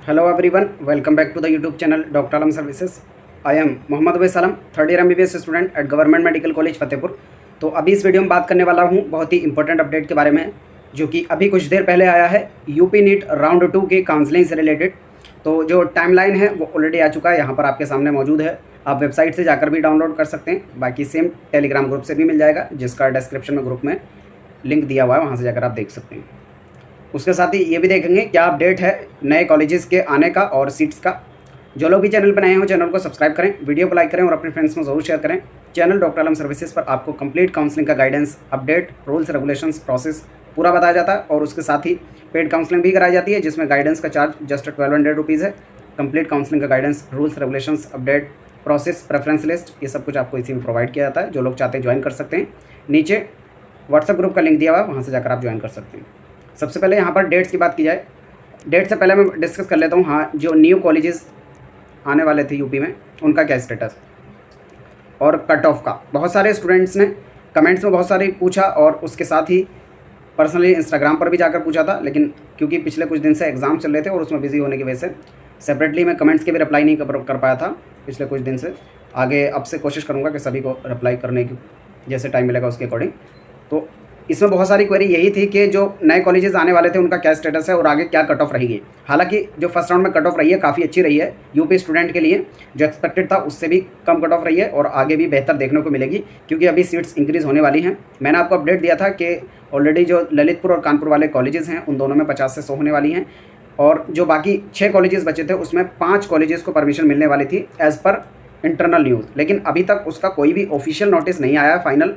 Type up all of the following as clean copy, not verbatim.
Hello everyone, welcome back to the YouTube channel Dr. Alam Services. I am Mohammad Awais Alam, third year MBBS student at government medical college Fatehpur. तो अभी इस video में बात करने वाला हूँ बहुत ही इंपॉर्टेंट अपडेट के बारे में, जो कि अभी कुछ देर पहले आया है यूपी नीट राउंड 2 के काउंसलिंग से रिलेटेड। तो जो टाइमलाइन है वो ऑलरेडी आ चुका है, यहाँ पर आपके सामने मौजूद है। आप वेबसाइट से जाकर भी डाउनलोड कर सकते हैं, बाकी सेम टेलीग्राम ग्रुप से भी मिल जाएगा, जिसका डिस्क्रिप्शन में ग्रुप में लिंक दिया हुआ है, वहाँ से जाकर आप देख सकते हैं। उसके साथ ही ये भी देखेंगे क्या अपडेट है नए कॉलेजेस के आने का और सीट्स का। जो लोग भी चैनल पर नए हो चैनल को सब्सक्राइब करें, वीडियो को लाइक करें और अपने फ्रेंड्स में ज़रूर शेयर करें। चैनल डॉक्टर आलम सर्विसेज पर आपको कंप्लीट काउंसलिंग का guidance, update, rules, regulations, process पूरा बताया जाता है और उसके साथ ही पेड काउंसलिंग भी कराई जाती है, जिसमें गाइडेंस का चार्ज जस्ट 1200 रुपीज़ है। कंप्लीट काउंसलिंग का guidance, rules, regulations, update, process, preference list, ये सब कुछ आपको इसी में प्रोवाइड किया जाता है। जो लोग चाहते हैं ज्वाइन कर सकते हैं, नीचे व्हाट्सएप ग्रुप का लिंक दिया हुआ है, वहाँ से जाकर आप ज्वाइन कर सकते हैं। सबसे पहले यहाँ पर डेट्स की बात की जाए, डेट से पहले मैं डिस्कस कर लेता हूँ। हाँ, जो न्यू कॉलेजेस आने वाले थे यूपी में, उनका क्या स्टेटस और कट ऑफ का। बहुत सारे स्टूडेंट्स ने कमेंट्स में बहुत सारे पूछा और उसके साथ ही पर्सनली इंस्टाग्राम पर भी जाकर पूछा था, लेकिन क्योंकि पिछले कुछ दिन से एग्ज़ाम चल रहे थे और उसमें बिजी होने की वजह से सेपरेटली मैं कमेंट्स के भी रिप्लाई नहीं कर पाया था पिछले कुछ दिन से। आगे अब से कोशिश करूँगा कि सभी को रिप्लाई करने की जैसे टाइम मिलेगा उसके अकॉर्डिंग। तो इसमें बहुत सारी क्वेरी यही थी कि जो नए कॉलेजेस आने वाले थे उनका क्या स्टेटस है और आगे क्या कट ऑफ रहेगी। हालांकि जो फर्स्ट राउंड में कट ऑफ रही है काफ़ी अच्छी रही है यूपी स्टूडेंट के लिए, जो एक्सपेक्टेड था उससे भी कम कट ऑफ रही है और आगे भी बेहतर देखने को मिलेगी, क्योंकि अभी सीट्स इंक्रीज़ होने वाली हैं। मैंने आपको अपडेट दिया था कि ऑलरेडी जो ललितपुर और कानपुर वाले कॉलेजेस हैं उन दोनों में 50 से 100 होने वाली हैं, और जो बाकी 6 कॉलेजेस बचे थे उसमें 5 कॉलेजेस को परमिशन मिलने वाली थी एज़ पर इंटरनल न्यूज़, लेकिन अभी तक उसका कोई भी ऑफिशियल नोटिस नहीं आया है फाइनल।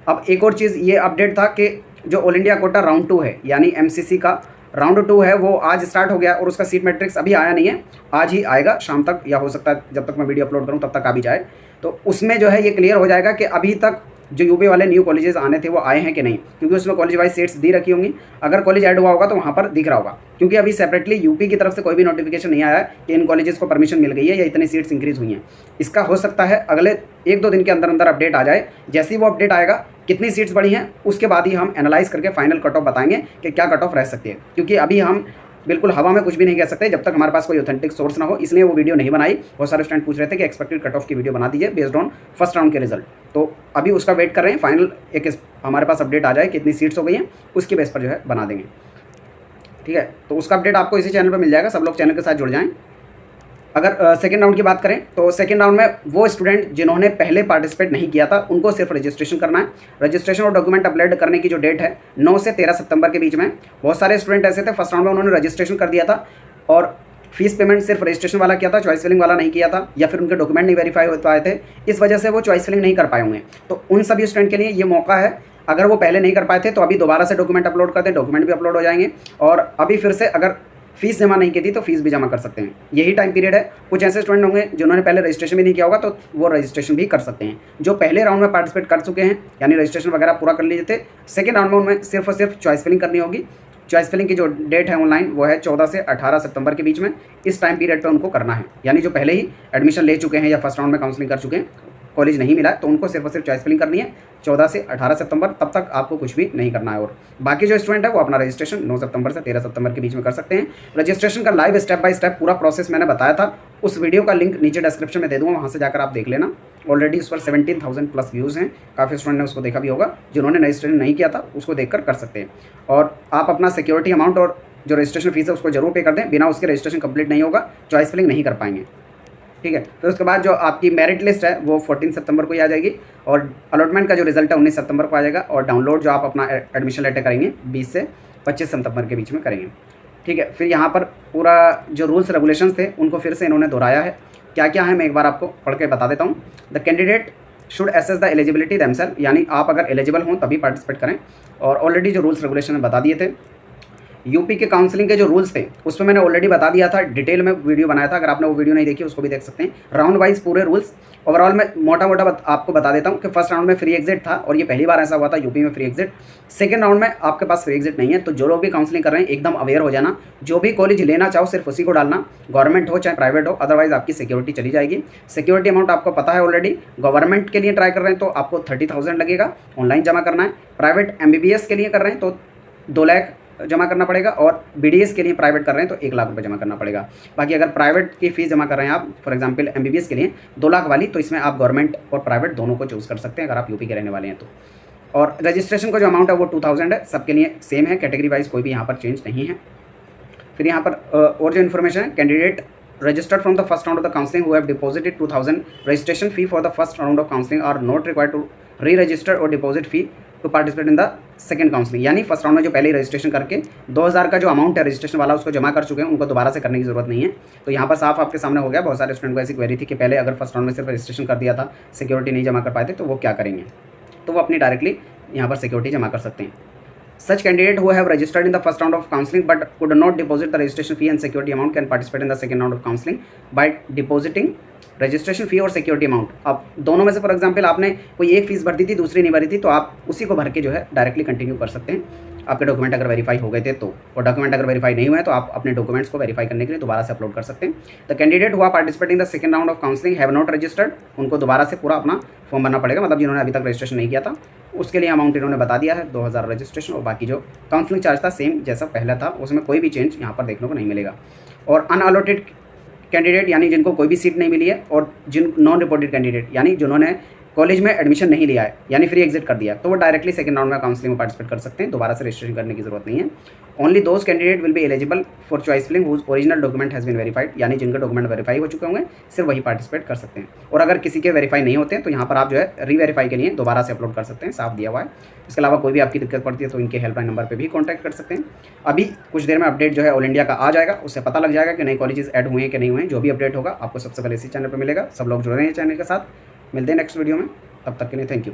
अब एक और चीज़ ये अपडेट था कि जो ऑल इंडिया कोटा राउंड 2 है, यानी एमसीसी का राउंड 2 है, वो आज स्टार्ट हो गया और उसका सीट मैट्रिक्स अभी आया नहीं है। आज ही आएगा शाम तक, या हो सकता है जब तक मैं वीडियो अपलोड करूँ तब तक आ भी जाए। तो उसमें जो है ये क्लियर हो जाएगा कि अभी तक जो यूपी वाले न्यू कॉलेजेस आने थे वो आए हैं कि नहीं, क्योंकि उसमें कॉलेज वाइज सीट्स दी रखी होंगी। अगर कॉलेज ऐड हुआ होगा तो वहाँ पर दिख रहा होगा, क्योंकि अभी सेपरेटली यूपी की तरफ से कोई भी नोटिफिकेशन नहीं आया है कि इन कॉलेजेस को परमिशन मिल गई है या इतनी सीट्स इंक्रीज़ हुई हैं। इसका हो सकता है अगले 1-2 दिन के अंदर अंदर अपडेट आ जाए। जैसे ही वो अपडेट आएगा कितनी सीट्स बढ़ी हैं उसके बाद ही हम एनालाइज करके फाइनल कट ऑफ बताएंगे कि क्या कट ऑफ रह सकती है, क्योंकि अभी हम बिल्कुल हवा में कुछ भी नहीं कह सकते जब तक हमारे पास कोई ऑथेंटिक सोर्स ना हो, इसलिए वो वीडियो नहीं बनाई। बहुत सारे स्टूडेंट पूछ रहे थे कि एक्सपेक्टेड कट ऑफ की वीडियो बना दीजिए बेस्ड ऑन फर्स्ट राउंड के रिजल्ट। तो अभी उसका वेट कर रहे हैं, फाइनल एक हमारे पास अपडेट आ जाए कितनी सीट्स हो गई हैं, उसके बेस पर जो है बना देंगे। ठीक है, तो उसका अपडेट आपको इसी चैनल पर मिल जाएगा, सब लोग चैनल के साथ जुड़ जाएँ। अगर सेकेंड राउंड की बात करें तो सेकेंड राउंड में वो स्टूडेंट जिन्होंने पहले पार्टिसिपेट नहीं किया था उनको सिर्फ रजिस्ट्रेशन करना है। रजिस्ट्रेशन और डॉक्यूमेंट अपलोड करने की जो डेट है 9 से 13 सितंबर के बीच में। बहुत सारे स्टूडेंट ऐसे थे फर्स्ट राउंड में उन्होंने रजिस्ट्रेशन कर दिया था और फीस पेमेंट सिर्फ रजिस्ट्रेशन वाला किया था, चॉइस फिलिंग वाला नहीं किया था, या फिर उनके डॉक्यूमेंट नहीं वेरीफाई हो पाए थे, इस वजह से वो चॉइस फिलिंग नहीं कर पाए होंगे। तो उन सभी स्टूडेंट के लिए ये मौका है, अगर वो पहले नहीं कर पाए थे तो अभी दोबारा से डॉक्यूमेंट अपलोड करते हैं, डॉक्यूमेंट भी अपलोड हो जाएंगे, और अभी फिर से अगर फीस जमा नहीं की थी तो फीस भी जमा कर सकते हैं। यही टाइम पीरियड है। कुछ ऐसे स्टूडेंट होंगे जिन्होंने पहले रजिस्ट्रेशन भी नहीं किया होगा तो वो रजिस्ट्रेशन भी कर सकते हैं। जो पहले राउंड में पार्टिसिपेट कर चुके हैं यानी रजिस्ट्रेशन वगैरह पूरा कर लीजिए थे, सेकेंड राउंड में उनमें सिर्फ और सिर्फ चॉइस फिलिंग करनी होगी। चॉइस फिलिंग की जो डेट है ऑनलाइन वो है 14 से 18 सितंबर के बीच में। इस टाइम पीरियड पर उनको करना है, यानी जो पहले ही एडमिशन ले चुके हैं या फर्स्ट राउंड में काउंसलिंग कर चुके हैं, कॉलेज नहीं मिला है, तो उनको सिर्फ और सिर्फ चॉइस फिलिंग करनी है 14 से 18 सितंबर। तब तक आपको कुछ भी नहीं करना है। और बाकी जो स्टूडेंट है वो अपना रजिस्ट्रेशन 9 सितंबर से 13 सितंबर के बीच में कर सकते हैं। रजिस्ट्रेशन का लाइव स्टेप बाय स्टेप पूरा प्रोसेस मैंने बताया था, उस वीडियो का लिंक नीचे डिस्क्रिप्शन में दे दूँगा, वहाँ से जाकर आप देख लेना। ऑलरेडी उस पर 17,000 प्लस व्यूज़ हैं, काफ़ी स्टूडेंट ने उसको देखा भी होगा। जिन्होंने रजिस्ट्रेशन नहीं किया था उसको देखकर कर सकते हैं। और आप अपना सिक्योरिटी अमाउंट और जो रजिस्ट्रेशन फीस है उसको जरूर पे कर दें, बिना उसके रजिस्ट्रेशन कंप्लीट नहीं होगा, चॉइस फिलिंग नहीं कर पाएंगे। ठीक है, फिर उसके बाद जो आपकी मेरिट लिस्ट है वो 14 सितंबर को ही आ जाएगी, और अलॉटमेंट का जो रिजल्ट है 19 सितंबर को आ जाएगा, और डाउनलोड जो आप अपना एडमिशन लेटर करेंगे 20 से 25 सितंबर के बीच में करेंगे। ठीक है, फिर यहाँ पर पूरा जो रूल्स रेगुलेशंस थे उनको फिर से इन्होंने दोहराया है। क्या क्या है मैं एक बार आपको पढ़ के बता देता हूँ। The candidate should assess the eligibility themselves, यानी आप अगर एलिजिबल हों तभी पार्टिसिपेट करें। और ऑलरेडी जो रूल्स रेगुलेशन बता दिए थे। यूपी के काउंसलिंग के जो रूल्स थे उसमें मैंने ऑलरेडी बता दिया था, डिटेल में वीडियो बनाया था, अगर आपने वो वीडियो नहीं देखी उसको भी देख सकते हैं। राउंड वाइज पूरे रूल्स ओवरऑल मैं मोटा मोटा आपको बता देता हूँ कि फर्स्ट राउंड में फ्री एग्जिट था और ये पहली बार ऐसा हुआ था यूपी में फ्री एग्जिट। सेकंड राउंड में आपके पास फ्री एग्जिट नहीं है, तो जो लोग भी काउंसलिंग कर रहे हैं एकदम अवेयर हो जाना। जो भी कॉलेज लेना चाहो सिर्फ उसी को डालना, गवर्नमेंट हो चाहे प्राइवेट हो, अदरवाइज आपकी सिक्योरिटी चली जाएगी। सिक्योरिटी अमाउंट आपको पता है ऑलरेडी। गवर्नमेंट के लिए ट्राई कर रहे हैं तो आपको 30,000 लगेगा, ऑनलाइन जमा करना है। प्राइवेट MBBS के लिए कर रहे हैं तो जमा करना पड़ेगा, और BDS के लिए प्राइवेट कर रहे हैं तो 1 लाख रुपये जमा करना पड़ेगा। बाकी अगर प्राइवेट की फ़ीस जमा कर रहे हैं आप, फॉर एग्जांपल MBBS के लिए 2 लाख वाली, तो इसमें आप गवर्नमेंट और प्राइवेट दोनों को चूज़ कर सकते हैं अगर आप यूपी के रहने वाले हैं तो। और रजिस्ट्रेशन का जो अमाउंट है वो 2000 है, सबके लिए सेम है, कैटेगरी वाइज कोई भी यहाँ पर चेंज नहीं है। फिर यहाँ पर और जो इन्फॉर्मेशन है, candidate registered from the first round of the counseling who have deposited 2000 registration fee for the first round of counseling are not required to re-register or deposit fee to participate in the second counseling। यानी first round में जो पहले registration करके 2000 का जो amount है registration वाला उसको जमा कर चुके हैं, उनको दोबारा से करने की जरूरत नहीं है। तो यहाँ पर साफ आपके सामने हो गया। बहुत सारे स्टूडेंट को ऐसी क्वेरी थी कि पहले अगर फर्स्ट राउंड में सिर्फ रजिस्ट्रेशन कर दिया था, सिक्योरिटी नहीं जमा कर पाए थे, तो वो क्या करेंगे, तो वो अपनी डायरेक्टली यहाँ पर सिक्योरिटी जमा कर सकते हैं। Such candidate who have registered in the first round of counseling but could not deposit the registration fee and security amount can participate in the second round of counseling by depositing registration fee और security amount। अब दोनों में से for example आपने कोई एक fees भर दी थी, दूसरी नहीं भरी थी, तो आप उसी को भर के जो है डायरेक्टली कंटिन्यू कर सकते हैं। आपके डॉक्यूमेंट अगर वेरीफाई हो गए थे तो, और डॉक्यूमेंट अगर वेरीफाई नहीं हुए तो आप अपने डॉक्यूमेंट्स को वेरीफाई करने के लिए दोबारा से अपलोड कर सकते हैं। द कैंडिडेट हुआ participating the second round of counselling have not registered, उनको दोबारा से पूरा अपना फॉर्म भरना पड़ेगा, मतलब जिन्होंने अभी तक रजिस्ट्रेशन नहीं किया था उसके लिए अमाउंट इन्होंने बता दिया है 2000 रजिस्ट्रेशन, और बाकी जो काउंसलिंग चार्ज था सेम जैसा पहले था, उसमें कोई भी चेंज यहाँ पर देखने को नहीं मिलेगा। और अनअलोटेड कैंडिडेट यानी जिनको कोई भी सीट नहीं मिली है, और जिन नॉन रिपोर्टेड कैंडिडेट यानी जिन्होंने कॉलेज में एडमिशन नहीं लिया है यानी फ्री एग्जिट कर दिया, तो वो डायरेक्टली सेकंड राउंड में काउंसलिंग में पार्टिसिपेट कर सकते हैं, दोबारा से रजिस्ट्रेशन करने की जरूरत नहीं है। Only those candidate will be eligible for choice filling whose original document has been verified, यानी जिनके डॉक्यूमेंट वेरीफाई हो चुके होंगे सिर्फ वही पार्टिसिपेट कर सकते हैं। और अगर किसी के वेरीफाई नहीं होते हैं तो यहाँ पर आप जो है रीवेरीफाई के लिए दोबारा से अपलोड कर सकते हैं, साफ दिया हुआ है। इसके अलावा कोई भी आपकी दिक्कत पड़ती है तो इनके हेल्पलाइन नंबर पर भी कॉन्टैक्ट कर सकते हैं। अभी कुछ देर में अपडेट जो है ऑल इंडिया का आ जाएगा, उससे पता लग जाएगा कि नए कॉलेजेस ऐड हुए हैं कि नहीं हुए हैं। जो भी अपडेट होगा आपको सबसे पहले इसी चैनल पर मिलेगा। सब लोग जुड़े हैं चैनल के साथ। मिलते हैं नेक्स्ट वीडियो में, तब तक के लिए थैंक यू।